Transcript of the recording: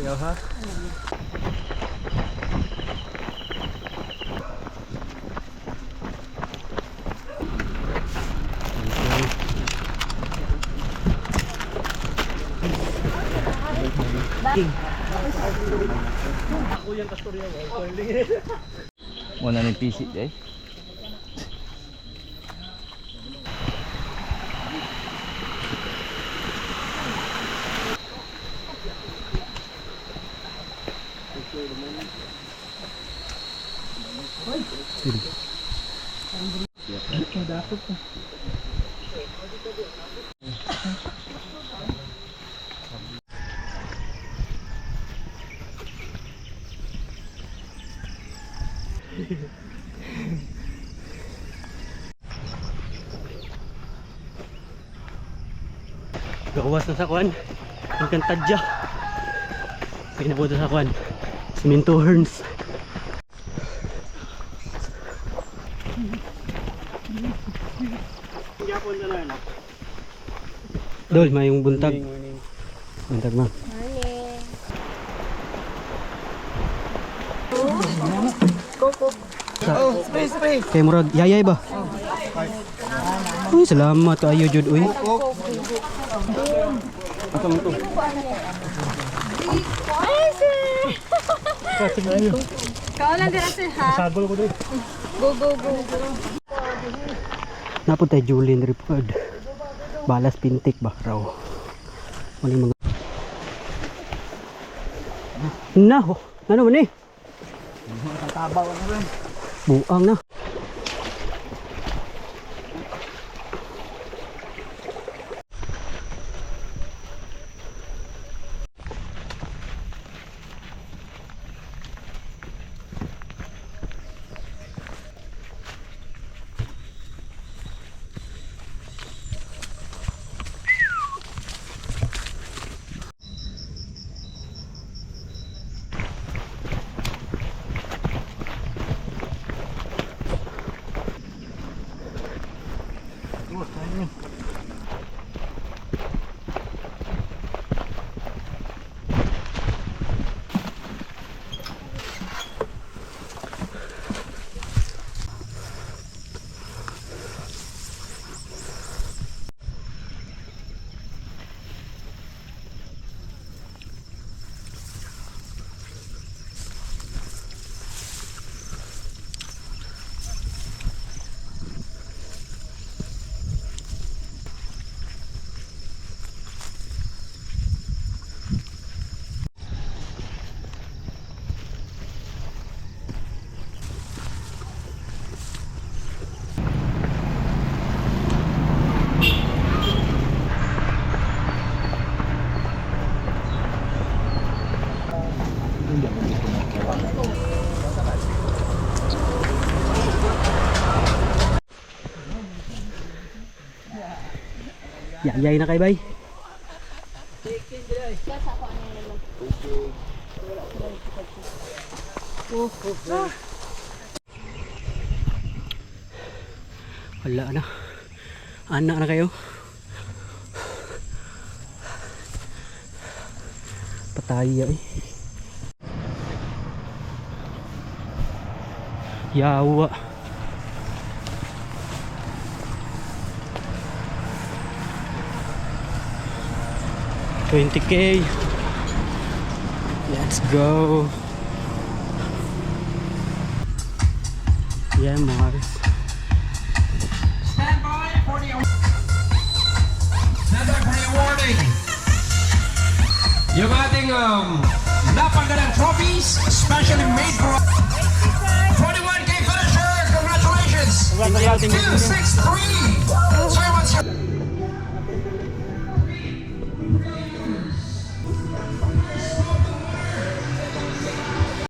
Ayaw ha? Ako yung kastorya mo. Muna ni PC eh. Gawas na sa kwan. Ang kantadya. Pinabuto sa kwan. Cemento Herns. Dol, may yung buntag. Buntag ma. Spray. Kay murag yayay ba? Uy, salamat kaayo jud uy. Asa mo to? Kau lang din sir ha. Sabol ko dito. Go. Napod tayo Julian Ripford. Balas pintik ba raw. Ano mga Naho, ano man eh? Tatabaw na rin. Buang na. Yayay na kay bay. Wala na. Anak na kayo. Pataya eh. Yawa. $20K. Let's go. Yeah, Mars. Stand by for the awarding. Yung ating napagandang trophies, specially made for 21K finisher. Congratulations. 263.